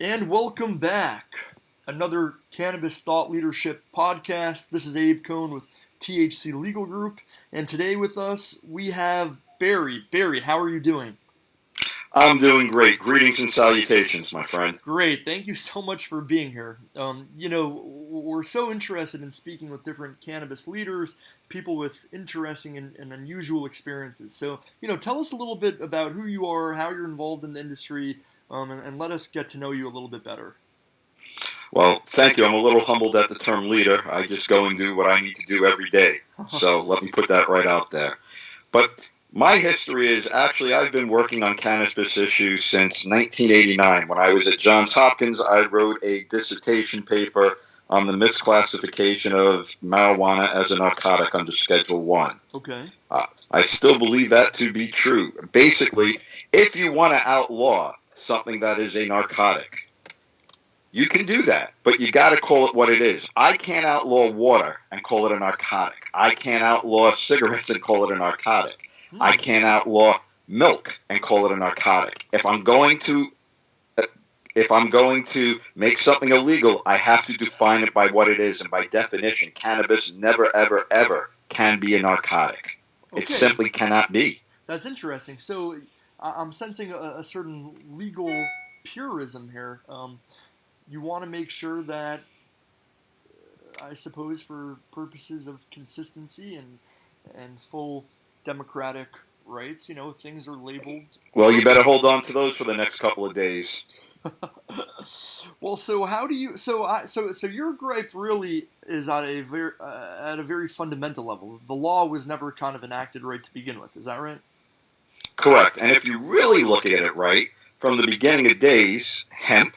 And welcome back. Another Cannabis Thought Leadership podcast. This is Abe Cohn with THC Legal Group. And today with us, we have Barry. Barry, how are you doing? I'm doing great. Greetings and salutations, my friend. Great. Thank you so much for being here. We're so interested in speaking with different cannabis leaders, people with interesting and unusual experiences. So, tell us a little bit about who you are, how you're involved in the industry, and let us get to know you a little bit better. Well, thank you. I'm a little humbled at the term leader. I just go and do what I need to do every day. So let me put that right out there. But my history is actually I've been working on cannabis issues since 1989. When I was at Johns Hopkins, I wrote a dissertation paper on the misclassification of marijuana as a narcotic under Schedule 1. Okay. I still believe that to be true. Basically, if you want to outlaw something that is a narcotic, you can do that, but you got to call it what it is. I can't outlaw water and call it a narcotic. I can't outlaw cigarettes and call it a narcotic. I can't outlaw milk and call it a narcotic. If I'm going to make something illegal, I have to define it by what it is, and by definition, cannabis never, ever, ever can be a narcotic. Okay. It simply cannot be. That's interesting. So I'm sensing a certain legal purism here. You want to make sure that, I suppose, for purposes of consistency and full democratic rights, things are labeled. Well, you better hold on to those for the next couple of days. Well, so how do you? So your gripe really is at a very fundamental level. The law was never kind of enacted right to begin with. Is that right? Correct. And if you really look at it right, from the beginning of days, hemp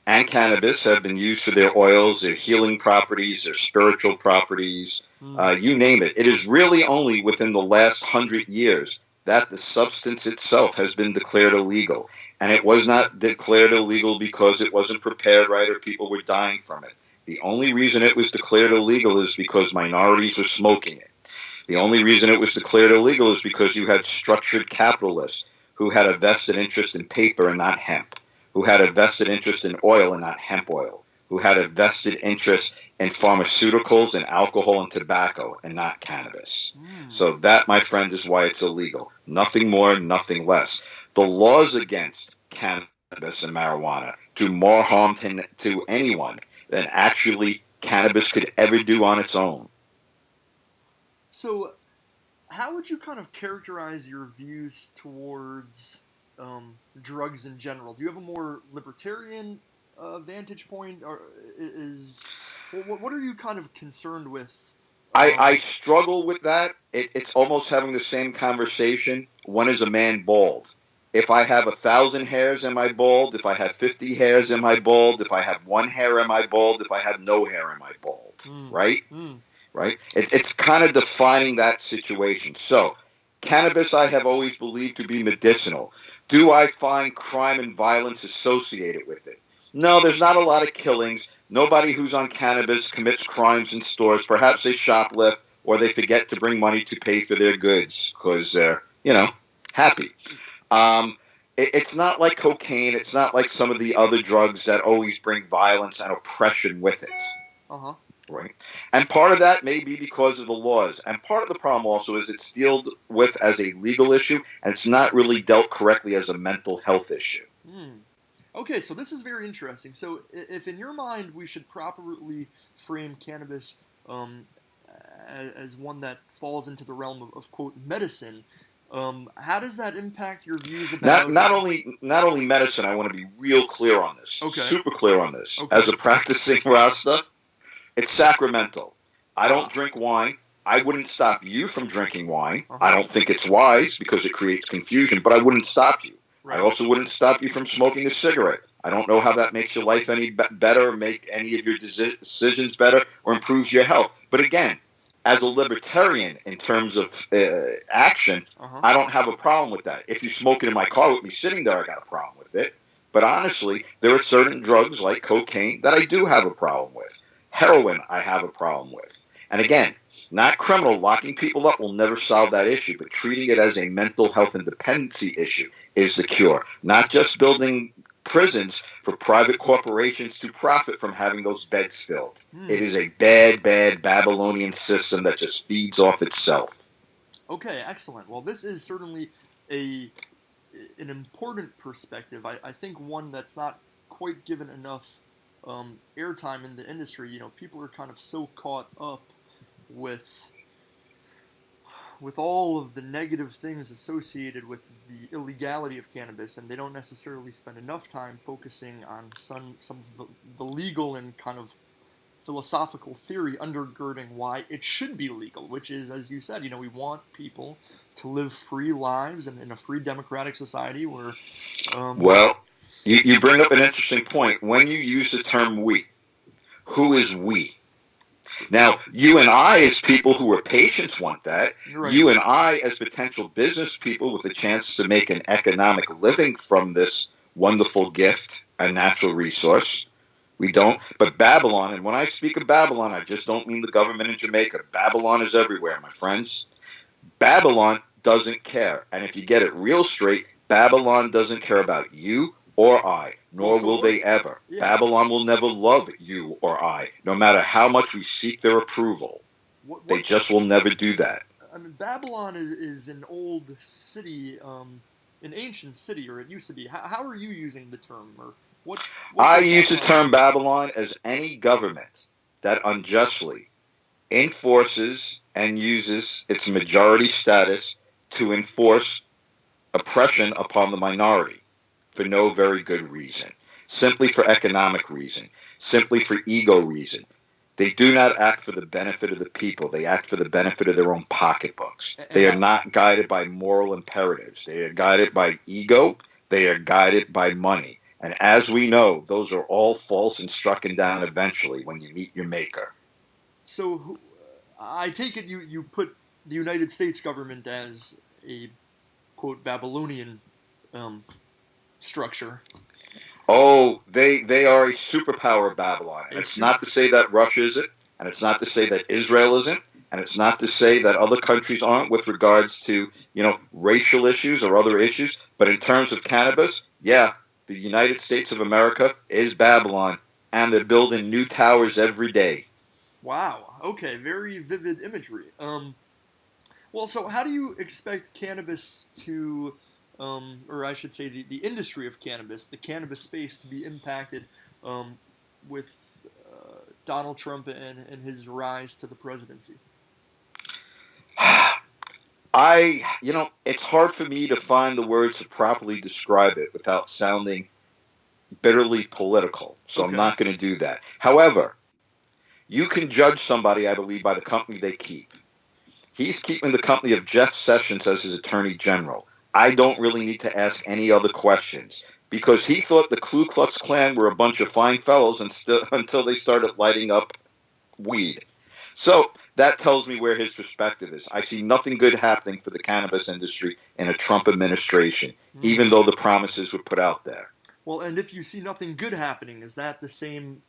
and cannabis have been used for their oils, their healing properties, their spiritual properties, you name it. It is really only within the last 100 years that the substance itself has been declared illegal. And it was not declared illegal because it wasn't prepared right or people were dying from it. The only reason it was declared illegal is because minorities were smoking it. The only reason it was declared illegal is because you had structured capitalists who had a vested interest in paper and not hemp, who had a vested interest in oil and not hemp oil, who had a vested interest in pharmaceuticals and alcohol and tobacco and not cannabis. So that, my friend, is why it's illegal. Nothing more, nothing less. The laws against cannabis and marijuana do more harm to anyone than actually cannabis could ever do on its own. So how would you kind of characterize your views towards drugs in general? Do you have a more libertarian vantage point, or what are you kind of concerned with? I struggle with that. It's almost having the same conversation. When is a man bald? If I have 1,000 hairs, am I bald? If I have 50 hairs, am I bald? If I have one hair, am I bald? If I have no hair, am I bald? Right? Right? It's kind of defining that situation. So, cannabis I have always believed to be medicinal. Do I find crime and violence associated with it? No, there's not a lot of killings. Nobody who's on cannabis commits crimes in stores. Perhaps they shoplift or they forget to bring money to pay for their goods because they're, happy. It's not like cocaine. It's not like some of the other drugs that always bring violence and oppression with it. Right. And part of that may be because of the laws. And part of the problem also is it's dealt with as a legal issue, and it's not really dealt correctly as a mental health issue. Okay, so this is very interesting. So if in your mind we should properly frame cannabis as one that falls into the realm of quote, medicine, how does that impact your views about... Not only medicine, I want to be real clear on this. Okay. Super clear on this. Okay. As a practicing Rasta, it's sacramental. I don't drink wine. I wouldn't stop you from drinking wine. I don't think it's wise because it creates confusion, but I wouldn't stop you. Right. I also wouldn't stop you from smoking a cigarette. I don't know how that makes your life any better, or make any of your decisions better, or improves your health. But again, as a libertarian in terms of action, I don't have a problem with that. If you smoke it in my car with me sitting there, I got a problem with it. But honestly, there are certain drugs like cocaine that I do have a problem with. Heroin, I have a problem with. And again, not criminal. Locking people up will never solve that issue, but treating it as a mental health and dependency issue is the cure. Not just building prisons for private corporations to profit from having those beds filled. Hmm. It is a bad, bad Babylonian system that just feeds off itself. Okay, excellent. Well, this is certainly an important perspective. I think one that's not quite given enough airtime in the industry. You know, people are kind of so caught up with all of the negative things associated with the illegality of cannabis, and they don't necessarily spend enough time focusing on some of the legal and kind of philosophical theory undergirding why it should be legal, which is, as you said, you know, we want people to live free lives and in a free democratic society where... Well, you bring up an interesting point. When you use the term we, who is we? Now, you and I as people who are patients want that. Right. You and I as potential business people with a chance to make an economic living from this wonderful gift, a natural resource. We don't. But Babylon, and when I speak of Babylon, I just don't mean the government in Jamaica. Babylon is everywhere, my friends. Babylon doesn't care. And if you get it real straight, Babylon doesn't care about you or I, nor will they ever. Yeah. Babylon will never love you or I, no matter how much we seek their approval. They just will never do that. I mean, Babylon is an old city, an ancient city, or it used to be. How are you using the term? Or what I use the term Babylon as any government that unjustly enforces and uses its majority status to enforce oppression upon the minority for no very good reason, simply for economic reason, simply for ego reason. They do not act for the benefit of the people. They act for the benefit of their own pocketbooks. They are not guided by moral imperatives. They are guided by ego. They are guided by money. And as we know, those are all false and struck down eventually when you meet your maker. So I take it you put the United States government as a, quote, Babylonian structure. Oh, they are a superpower of Babylon. And it's not to say that Russia isn't, and it's not to say that Israel isn't, and it's not to say that other countries aren't with regards to, you know, racial issues or other issues. But in terms of cannabis, yeah, the United States of America is Babylon, and they're building new towers every day. Wow. Okay. Very vivid imagery. Well, so how do you expect cannabis to, or I should say the industry of cannabis, the cannabis space to be impacted with Donald Trump and his rise to the presidency? It's hard for me to find the words to properly describe it without sounding bitterly political, so okay. I'm not going to do that. However, you can judge somebody, I believe, by the company they keep. He's keeping the company of Jeff Sessions as his attorney general. I don't really need to ask any other questions because he thought the Ku Klux Klan were a bunch of fine fellows until they started lighting up weed. So that tells me where his perspective is. I see nothing good happening for the cannabis industry in a Trump administration, even though the promises were put out there. Well, and if you see nothing good happening, is that the same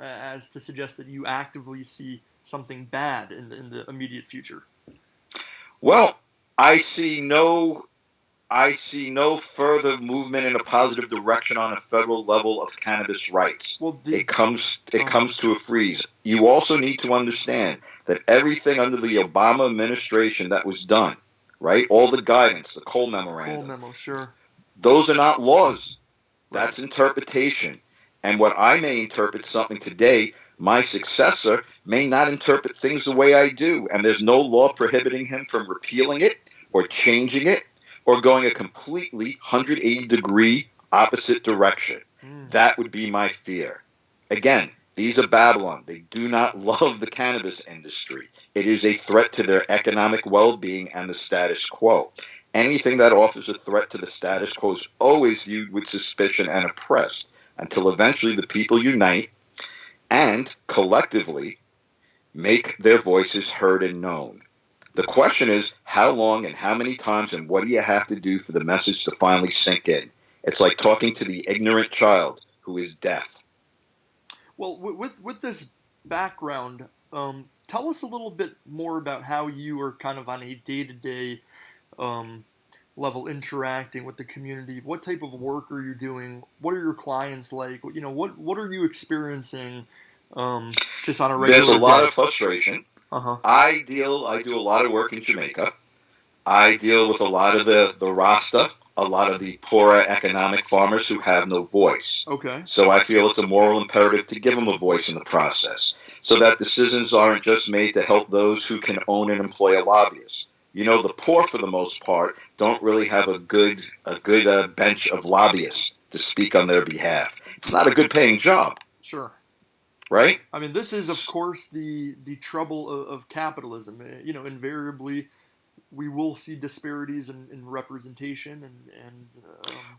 as to suggest that you actively see something bad in the immediate future? Well, I see no further movement in a positive direction on a federal level of cannabis rights. Well, it comes to a freeze. You also need to understand that everything under the Obama administration that was done, right? All the guidance, the Cole memorandum. Cole memo, sure. Those are not laws. That's interpretation. And what I may interpret something today, my successor may not interpret things the way I do. And there's no law prohibiting him from repealing it or changing it or going a completely 180-degree opposite direction. That would be my fear. Again, these are Babylon. They do not love the cannabis industry. It is a threat to their economic well-being and the status quo. Anything that offers a threat to the status quo is always viewed with suspicion and oppressed until eventually the people unite and collectively make their voices heard and known. The question is, how long and how many times and what do you have to do for the message to finally sink in? It's like talking to the ignorant child who is deaf. Well, with this background, tell us a little bit more about how you are kind of on a day-to-day level interacting with the community? What type of work are you doing? What are your clients like? What are you experiencing just on a regular There's a lot day? of frustration. Uh-huh. I do a lot of work in Jamaica. I deal with a lot of the Rasta, a lot of the poorer economic farmers who have no voice. Okay. So I feel it's a moral imperative to give them a voice in the process, so that decisions aren't just made to help those who can own and employ a lobbyist. The poor, for the most part, don't really have a good bench of lobbyists to speak on their behalf. It's not a good paying job. Sure. Right? I mean, this is, of course, the trouble of capitalism. Invariably, we will see disparities in representation and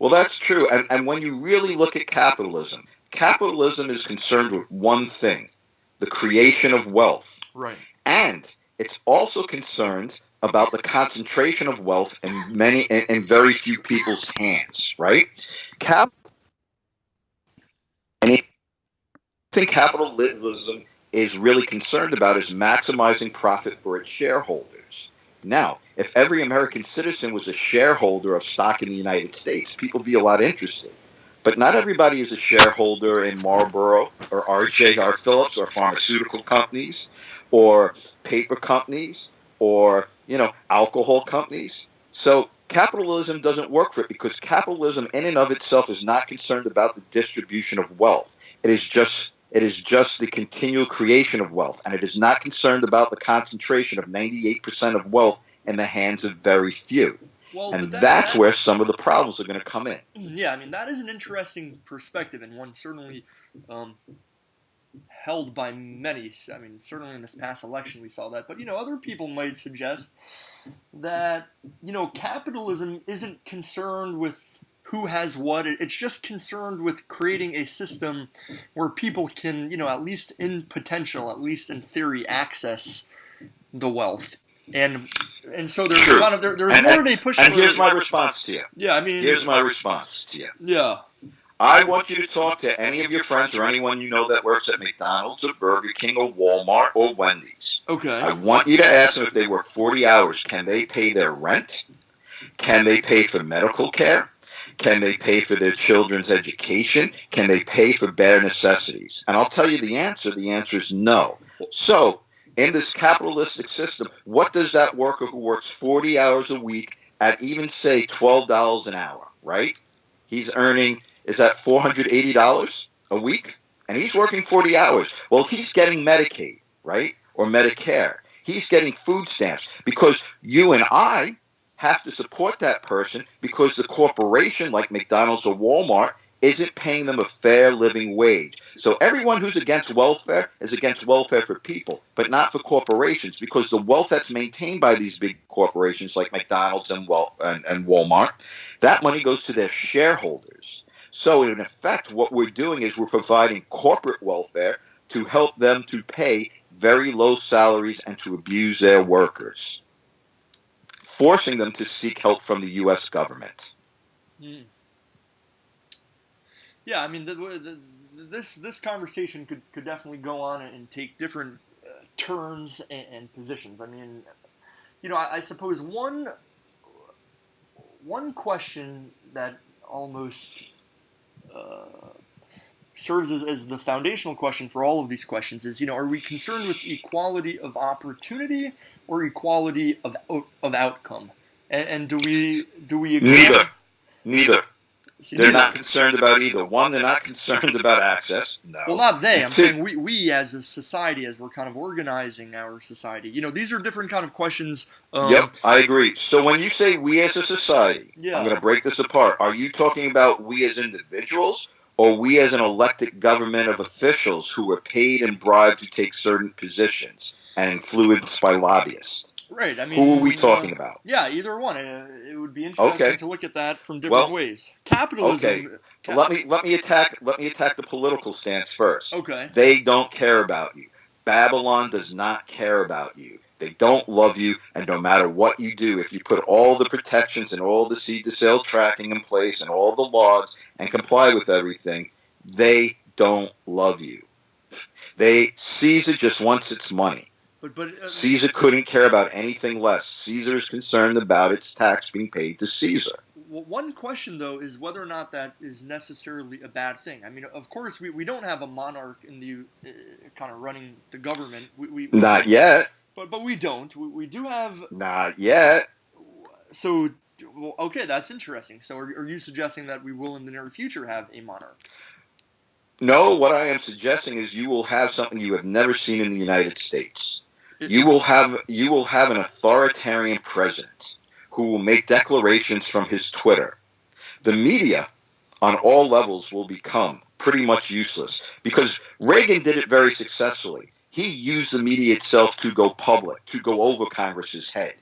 well, that's true. And when you really look at capitalism is concerned with one thing: the creation of wealth. Right. And it's also concerned about the concentration of wealth in very few people's hands. Right? Thing capitalism is really concerned about is maximizing profit for its shareholders. Now, if every American citizen was a shareholder of stock in the United States, people would be a lot interested. But not everybody is a shareholder in Marlboro or RJR Phillips or pharmaceutical companies or paper companies or, alcohol companies. So capitalism doesn't work for it, because capitalism in and of itself is not concerned about the distribution of wealth. It is just the continual creation of wealth, and it is not concerned about the concentration of 98% of wealth in the hands of very few. Well, and that's where some of the problems are going to come in. Yeah, I mean, that is an interesting perspective, and one certainly held by many. I mean, certainly in this past election we saw that. But, other people might suggest that, capitalism isn't concerned with who has what. It's just concerned with creating a system where people can, at least in potential, at least in theory, access the wealth. And so there's True. kind of there's more they push. And here's my response to you. Yeah, I mean, here's my response to you. Yeah. I want you to talk to any of your friends or anyone you know that works at McDonald's or Burger King or Walmart or Wendy's. Okay. I want you to ask them, if they work 40 hours, can they pay their rent? Can they pay for medical care? Can they pay for their children's education? Can they pay for bare necessities? And I'll tell you the answer. The answer is no. So, in this capitalistic system, what does that worker who works 40 hours a week at even, say, $12 an hour, right? He's earning, is that $480 a week? And he's working 40 hours. Well, he's getting Medicaid, right? Or Medicare. He's getting food stamps, because you and I have to support that person, because the corporation like McDonald's or Walmart isn't paying them a fair living wage. So everyone who's against welfare is against welfare for people, but not for corporations, because the wealth that's maintained by these big corporations like McDonald's and Walmart, that money goes to their shareholders. So in effect, what we're doing is we're providing corporate welfare to help them to pay very low salaries and to abuse their workers, forcing them to seek help from the U.S. government. Yeah, I mean, this conversation could definitely go on and take different turns and positions. I mean, I suppose one question that almost serves as the foundational question for all of these questions is, are we concerned with equality of opportunity or equality of outcome? And do we agree? Neither. See, they're not concerned about either. One, they're not concerned about access. No. Well, not they. I'm saying we as a society, as we're kind of organizing our society. These are different kind of questions. Yep, I agree. So when you say we as a society, yeah. I'm going to break this apart. Are you talking about we as individuals, or we as an elected government of officials who are paid and bribed to take certain positions and influenced by lobbyists? Right. I mean, who are we talking about? Yeah, either one. It would be interesting to look at that from different ways. Capitalism. Okay. Let me attack the political stance first. Okay. They don't care about you. Babylon does not care about you. They don't love you, and no matter what you do, if you put all the protections and all the seed-to-sale tracking in place and all the laws and comply with everything, they don't love you. Caesar just wants its money. But Caesar couldn't care about anything less. Caesar is concerned about its tax being paid to Caesar. one question, though, is whether or not that is necessarily a bad thing. I mean, of course, we don't have a monarch in the kind of running the government. Not yet. But we don't. We do have. Not yet. So, well, okay, that's interesting. So, are you suggesting that we will in the near future have a monarch? No, what I am suggesting is you will have something you have never seen in the United States. You will have an authoritarian president who will make declarations from his Twitter. The media on all levels will become pretty much useless because Reagan did it very successfully. He used the media itself to go public, to go over Congress's head.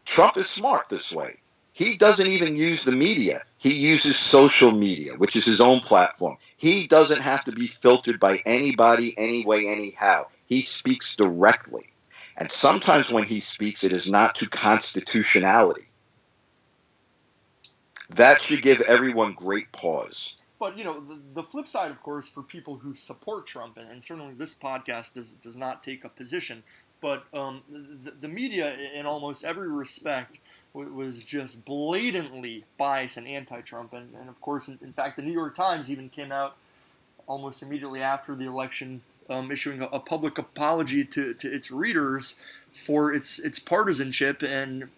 Trump is smart this way. He doesn't even use the media. He uses social media, which is his own platform. He doesn't have to be filtered by anybody, anyway, anyhow. He speaks directly. And sometimes when he speaks, it is not to constitutionality. That should give everyone great pause. But, the flip side, of course, for people who support Trump, and certainly this podcast does not take a position, but the media, in almost every respect, was just blatantly biased and anti-Trump. And of course, in fact, the New York Times even came out almost immediately after the election, issuing a public apology to its readers for its partisanship, and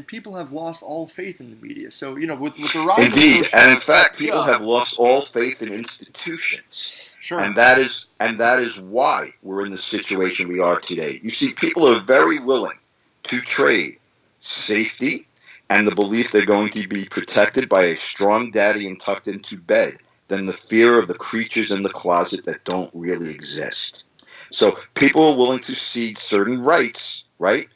people have lost all faith in the media. So, with the rise Indeed, of and in fact, people have lost all faith in institutions. Sure. And that is why we're in the situation we are today. You see, people are very willing to trade safety and the belief they're going to be protected by a strong daddy and tucked into bed than the fear of the creatures in the closet that don't really exist. So people are willing to cede certain rights, right?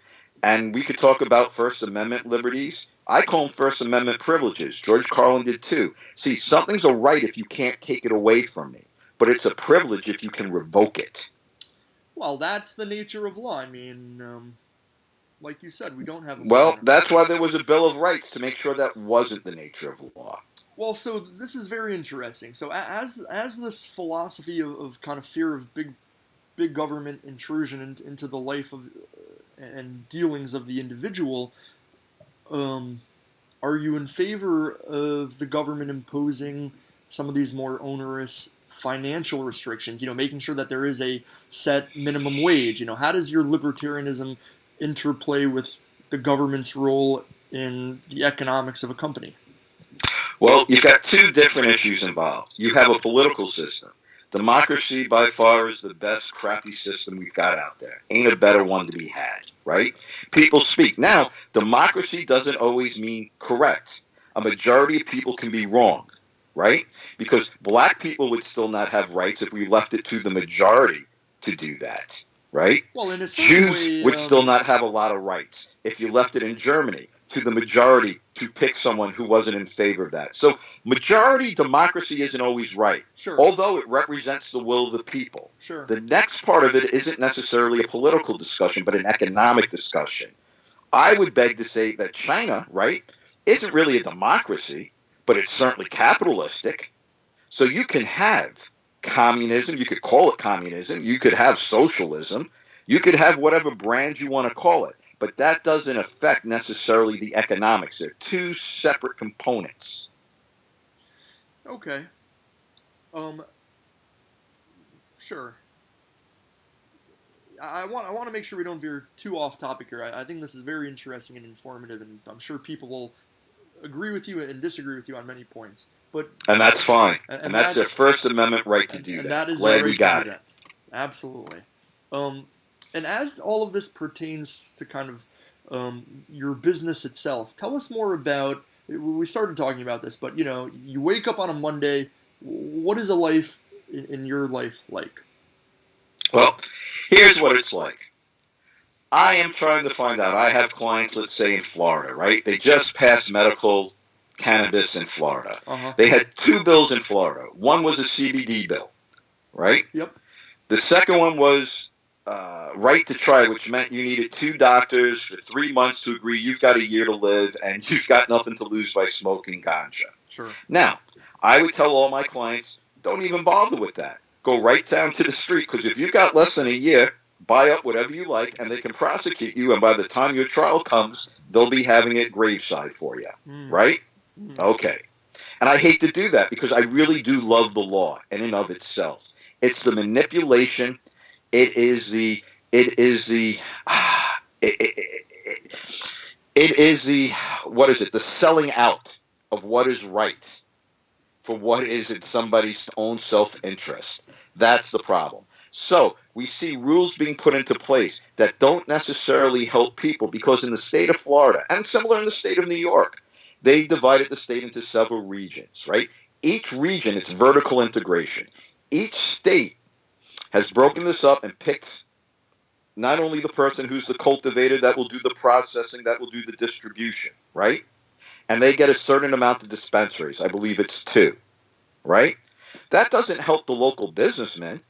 And we could talk about First Amendment liberties. I call them First Amendment privileges. George Carlin did too. See, something's a right if you can't take it away from me, but it's a privilege if you can revoke it. Well, that's the nature of law. I mean, like you said, we don't have a Well, that's why there was a Bill of Rights, to make sure that wasn't the nature of law. Well, so this is very interesting. So as this philosophy of kind of fear of big government intrusion into the life of and dealings of the individual, are you in favor of the government imposing some of these more onerous financial restrictions? Making sure that there is a set minimum wage. How does your libertarianism interplay with the government's role in the economics of a company? Well, you've got two different issues involved. You have a political system. Democracy, by far, is the best crappy system we've got out there. Ain't a better one to be had, right? People speak. Now, democracy doesn't always mean correct. A majority of people can be wrong, right? Because black people would still not have rights if we left it to the majority to do that, right? Well, in a Jews way, would still not have a lot of rights if you left it in Germany to the majority to pick someone who wasn't in favor of that. So majority democracy isn't always right, Sure. although it represents the will of the people. Sure. The next part of it isn't necessarily a political discussion, but an economic discussion. I would beg to say that China, right, isn't really a democracy, but it's certainly capitalistic. So you can have communism, you could call it communism, you could have socialism, you could have whatever brand you want to call it. But that doesn't affect necessarily the economics. They're two separate components. Okay. Sure. I want to make sure we don't veer too off topic here. I think this is very interesting and informative, and I'm sure people will agree with you and disagree with you on many points. And that's fine. And that's their First Amendment right to do that. That is glad we got it. Absolutely. And as all of this pertains to kind of your business itself, tell us more about, we started talking about this, but you wake up on a Monday, what is a life in your life like? Well, here's what it's like. I am trying to find out. I have clients, let's say in Florida, right? They just passed medical cannabis in Florida. Uh-huh. They had two bills in Florida. One was a CBD bill, right? Yep. The second one was right to try, which meant you needed 2 doctors for 3 months to agree you've got a year to live and you've got nothing to lose by smoking ganja. Sure. Now, I would tell all my clients, don't even bother with that. Go right down to the street, because if you've got less than a year, buy up whatever you like, and they can prosecute you, and by the time your trial comes, they'll be having it graveside for you, right? Okay. And I hate to do that because I really do love the law in and of itself. It's the manipulation. It is the what is it? The selling out of what is right for what is in somebody's own self-interest. That's the problem. So we see rules being put into place that don't necessarily help people because in the state of Florida, and similar in the state of New York, they divided the state into several regions, right? Each region, it's vertical integration. Each state has broken this up and picked not only the person who's the cultivator that will do the processing, that will do the distribution, right? And they get a certain amount of dispensaries. I believe it's 2, right? That doesn't help the local businessmen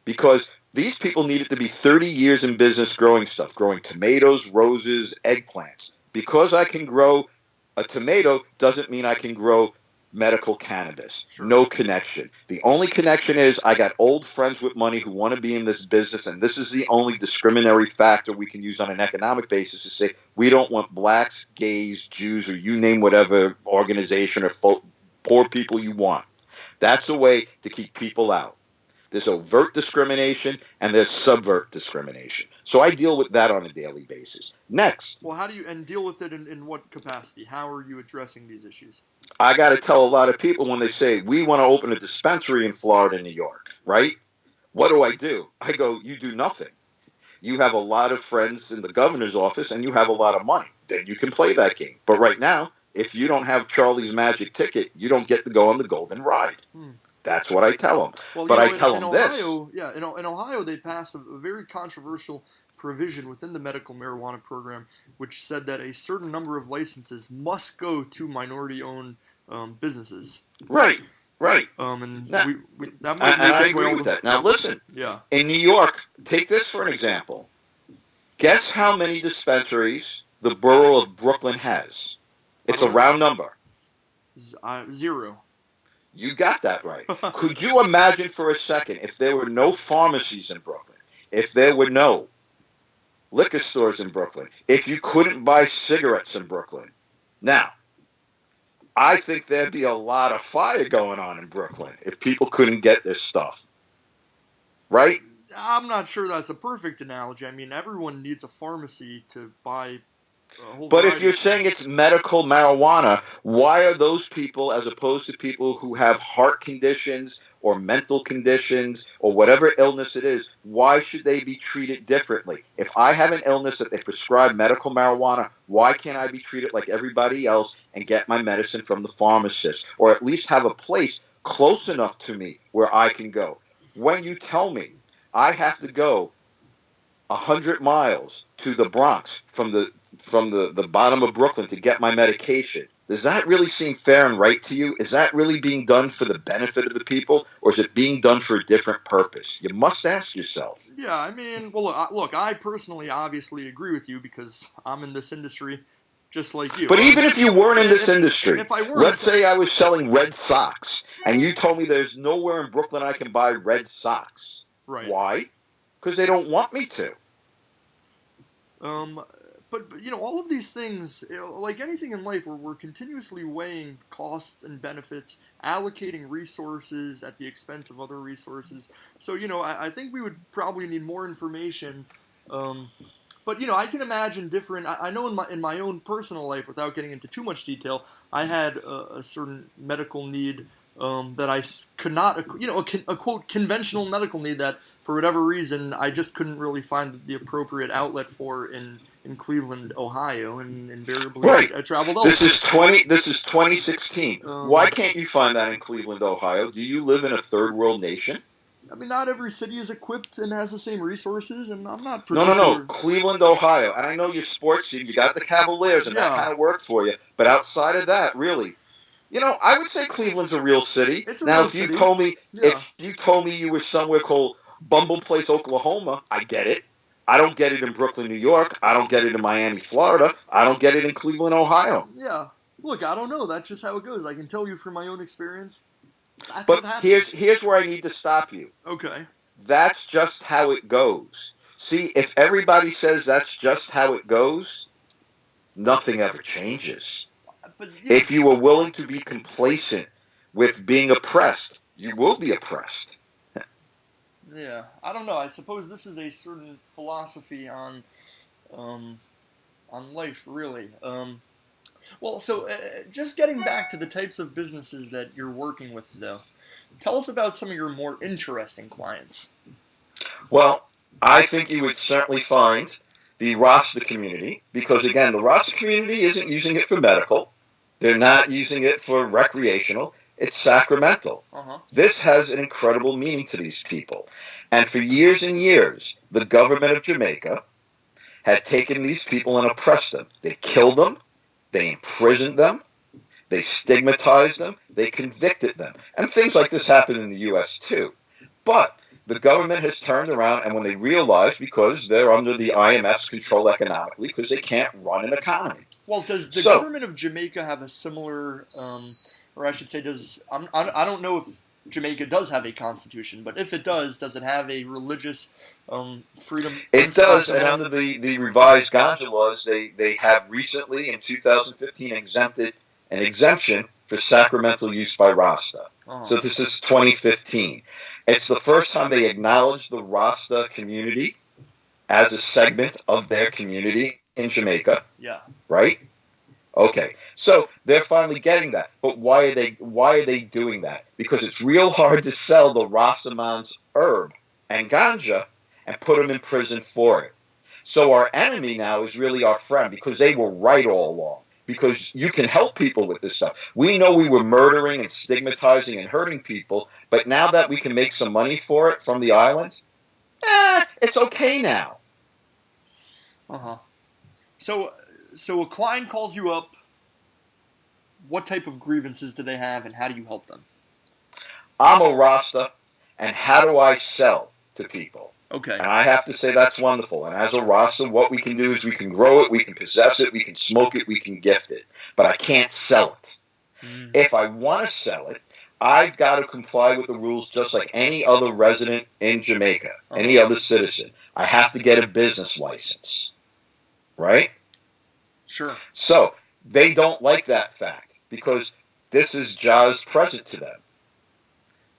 because these people needed to be 30 years in business growing stuff, growing tomatoes, roses, eggplants. Because I can grow a tomato doesn't mean I can grow medical cannabis. Sure. No connection. The only connection is I got old friends with money who want to be in this business, and this is the only discriminatory factor we can use on an economic basis to say we don't want blacks, gays, Jews, or you name whatever organization or poor people you want. That's a way to keep people out. There's overt discrimination and there's subvert discrimination. So I deal with that on a daily basis. Next. Well, how do you deal with it in what capacity? How are you addressing these issues? I got to tell a lot of people when they say, we want to open a dispensary in Florida, New York, right? What do? I go, you do nothing. You have a lot of friends in the governor's office and you have a lot of money. Then you can play that game. But right now, if you don't have Charlie's magic ticket, you don't get to go on the golden ride. That's what I tell them. Well, but I tell them Ohio, this. Yeah, in Ohio, they passed a very controversial provision within the medical marijuana program, which said that a certain number of licenses must go to minority-owned businesses. Right. And now, that might make I agree with that. Now, listen. Yeah. In New York, take this for an example. Guess how many dispensaries the borough of Brooklyn has? It's a round number. 0. You got that right. Could you imagine for a second if there were no pharmacies in Brooklyn, if there were no liquor stores in Brooklyn, if you couldn't buy cigarettes in Brooklyn? Now, I think there'd be a lot of fire going on in Brooklyn if people couldn't get this stuff. Right? I'm not sure that's a perfect analogy. I mean, everyone needs a pharmacy to buy. But if you're saying it's medical marijuana, why are those people, as opposed to people who have heart conditions or mental conditions or whatever illness it is, why should they be treated differently? If I have an illness that they prescribe medical marijuana, why can't I be treated like everybody else and get my medicine from the pharmacist, or at least have a place close enough to me where I can go? When you tell me I have to go 100 miles to the Bronx from the bottom of Brooklyn to get my medication, does that really seem fair and right to you? Is that really being done for the benefit of the people, or is it being done for a different purpose? You must ask yourself. Yeah, I mean, well, look, I personally obviously agree with you because I'm in this industry just like you. But even if you weren't in this industry, if I weren't, let's say I was selling red socks, and you told me there's nowhere in Brooklyn I can buy red socks. Right. Why? Because they don't want me to. But all of these things, like anything in life, we're continuously weighing costs and benefits, allocating resources at the expense of other resources. So, I think we would probably need more information. But, I can imagine different. I know in my own personal life, without getting into too much detail, I had a certain medical need that I could not, a quote conventional medical need that for whatever reason I just couldn't really find the appropriate outlet for in Cleveland, Ohio, and invariably I traveled elsewhere. This is 2016. Why can't you find that in Cleveland, Ohio? Do you live in a third world nation? I mean, not every city is equipped and has the same resources, and I'm not No. Cleveland, Ohio. And I know your sports team, you got the Cavaliers, and that kind of worked for you. But outside of that, really, I would say Cleveland's a real city. If you told me you were somewhere called Bumble Place, Oklahoma, I get it. I don't get it in Brooklyn, New York. I don't get it in Miami, Florida. I don't get it in Cleveland, Ohio. Yeah. Look, I don't know. That's just how it goes. I can tell you from my own experience. That's but what happens. here's where I need to stop you. Okay. That's just how it goes. See, if everybody says that's just how it goes, nothing ever changes. But If you are willing to be complacent with being oppressed, you will be oppressed. yeah, I don't know. I suppose this is a certain philosophy um, on life, really. Well, so just getting back to the types of businesses that you're working with, though, tell us about some of your more interesting clients. Well, I think you would certainly find the Rasta community, because again, the Rasta community isn't using it for medical. They're not using it for recreational. It's sacramental. Uh-huh. This has an incredible meaning to these people. And for years and years, the government of Jamaica had taken these people and oppressed them. They killed them. They imprisoned them. They stigmatized them. They convicted them. And things like this happen in the U.S. too. But the government has turned around, and when they realize, because they're under the IMF's control economically, because they can't run an economy. Well, does the government of Jamaica have a similar, or I should say, I don't know if Jamaica does have a constitution, but if it does it have a religious freedom? It does, and under the revised ganja laws, they have recently, in 2015, exempted an exemption for sacramental use by Rasta. Uh-huh. So this is 2015. It's the first time they acknowledge the Rasta community as a segment of their community in Jamaica. Yeah. Right? Okay. So they're finally getting that. But why are they doing that? Because it's real hard to sell the Rastaman's herb and ganja and put them in prison for it. So our enemy now is really our friend, because they were right all along. Because you can help people with this stuff. We know we were murdering and stigmatizing and hurting people, but now that we can make some money for it from the island, it's okay now. Uh-huh. So a client calls you up. What type of grievances do they have, and how do you help them? I'm a Rasta, and how do I sell to people? Okay. And I have to say that's wonderful. And as a Rasta, what we can do is we can grow it, we can possess it, we can smoke it, we can gift it. But I can't sell it. If I want to sell it, I've got to comply with the rules just like any other resident in Jamaica, any other citizen. I have to get a business license. Right? Sure. So they don't like that fact, because this is Jah's present to them.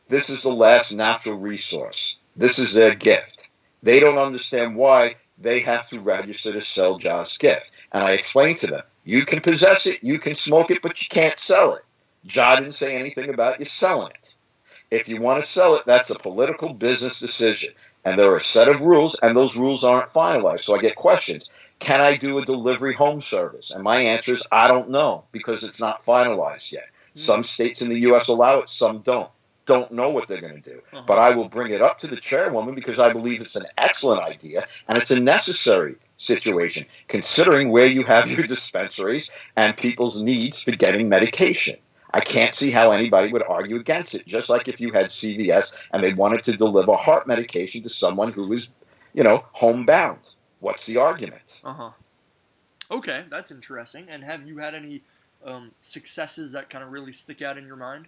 This is the last natural resource. This is their gift. They don't understand why they have to register to sell Jah's gift. And I explained to them, you can possess it, you can smoke it, but you can't sell it. Jah didn't say anything about you selling it. If you want to sell it, that's a political business decision. And there are a set of rules, and those rules aren't finalized. So I get questions. Can I do a delivery home service? And my answer is, I don't know, because it's not finalized yet. Some states in the U.S. allow it, some don't. Don't know what they're going to do. But I will bring it up to the chairwoman, because I believe it's an excellent idea, and it's a necessary situation, considering where you have your dispensaries and people's needs for getting medication. I can't see how anybody would argue against it, just like if you had CVS and they wanted to deliver heart medication to someone who is, homebound. What's the argument? Uh-huh. Okay, that's interesting. And have you had any successes that kind of really stick out in your mind?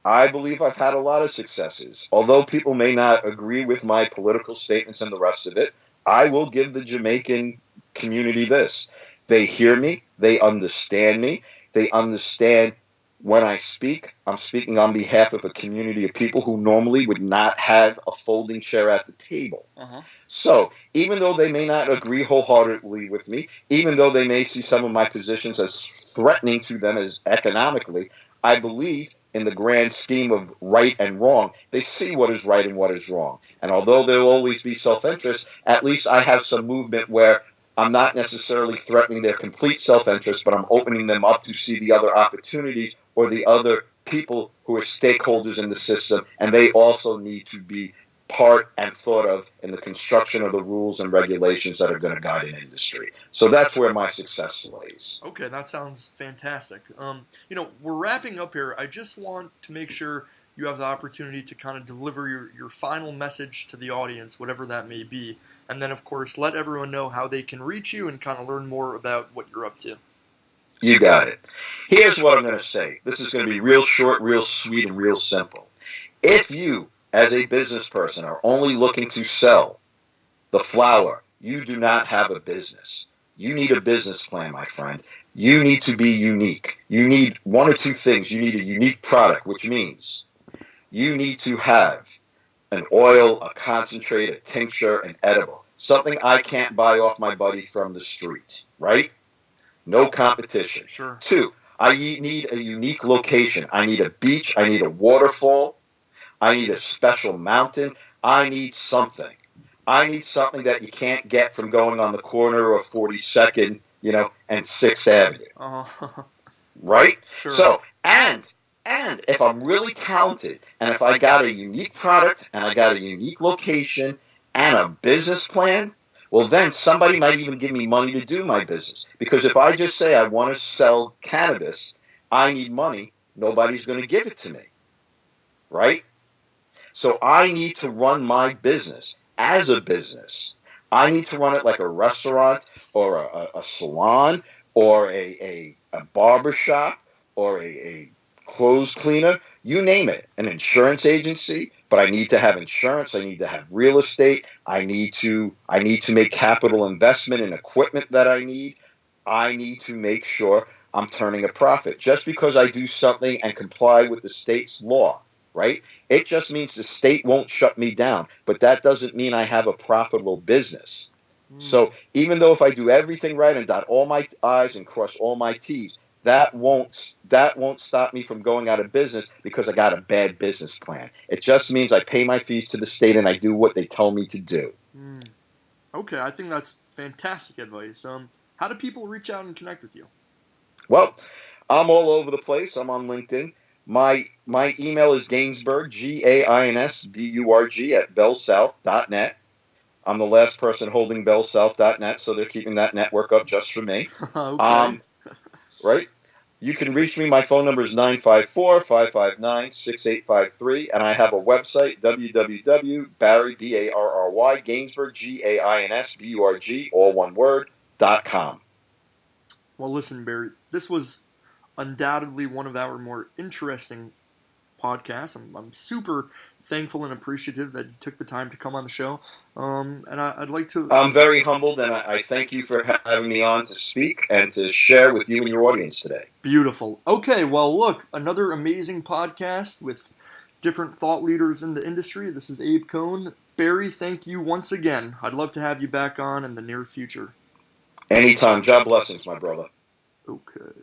I believe I've had a lot of successes. Although people may not agree with my political statements and the rest of it, I will give the Jamaican community this. They hear me. They understand me. They understand when I speak, I'm speaking on behalf of a community of people who normally would not have a folding chair at the table. Uh-huh. So even though they may not agree wholeheartedly with me, even though they may see some of my positions as threatening to them as economically, I believe in the grand scheme of right and wrong, they see what is right and what is wrong. And although there will always be self-interest, at least I have some movement where I'm not necessarily threatening their complete self-interest, but I'm opening them up to see the other opportunities or the other people who are stakeholders in the system, and they also need to be part and thought of in the construction of the rules and regulations that are going to guide an industry. So that's where my success lays. Okay, that sounds fantastic. We're wrapping up here. I just want to make sure you have the opportunity to kind of deliver your final message to the audience, whatever that may be. And then, of course, let everyone know how they can reach you and kind of learn more about what you're up to. You got it. Here's what I'm going to say. This is going to be real short, real sweet, and real simple. If you, as a business person, are only looking to sell the flower, you do not have a business. You need a business plan, my friend. You need to be unique. You need one or two things. You need a unique product, which means you need to have an oil, a concentrate, a tincture, an edible. Something I can't buy off my buddy from the street, right? No competition. Sure. 2, I need a unique location. I need a beach. I need a waterfall. I need a special mountain. I need something. I need something that you can't get from going on the corner of 42nd, and 6th Avenue. Uh-huh. Right? Sure. So, and if I'm really talented, and if I got a unique product, and I got a unique location, and a business plan, well, then somebody might even give me money to do my business. Because if I just say I want to sell cannabis, I need money, nobody's going to give it to me. Right? So I need to run my business as a business. I need to run it like a restaurant or a salon or a barber shop or a clothes cleaner, you name it, an insurance agency. But I need to have insurance. I need to have real estate. I need to make capital investment in equipment that I need. I need to make sure I'm turning a profit. Just because I do something and comply with the state's law, right? It just means the state won't shut me down, but that doesn't mean I have a profitable business. So even though if I do everything right and dot all my I's and cross all my T's, that won't stop me from going out of business because I got a bad business plan. It just means I pay my fees to the state and I do what they tell me to do. Okay, I think that's fantastic advice. How do people reach out and connect with you? Well, I'm all over the place. I'm on LinkedIn. My email is Gainsburg, Gainsburg, at bellsouth.net. I'm the last person holding bellsouth.net, so they're keeping that network up just for me. Okay. Right? You can reach me. My phone number is 954-559-6853, and I have a website, www.barry, B-A-R-R-Y, Gainsburg, Gainsburg, all one word, .com. Well, listen, Barry, this was undoubtedly one of our more interesting podcasts. I'm super thankful and appreciative that you took the time to come on the show. And I'd like to... I'm very humbled, and I thank you for having me on to speak and to share with you and your audience today. Beautiful. Okay, well, look, another amazing podcast with different thought leaders in the industry. This is Abe Cohn. Barry, thank you once again. I'd love to have you back on in the near future. Anytime. God blessings, my brother. Okay.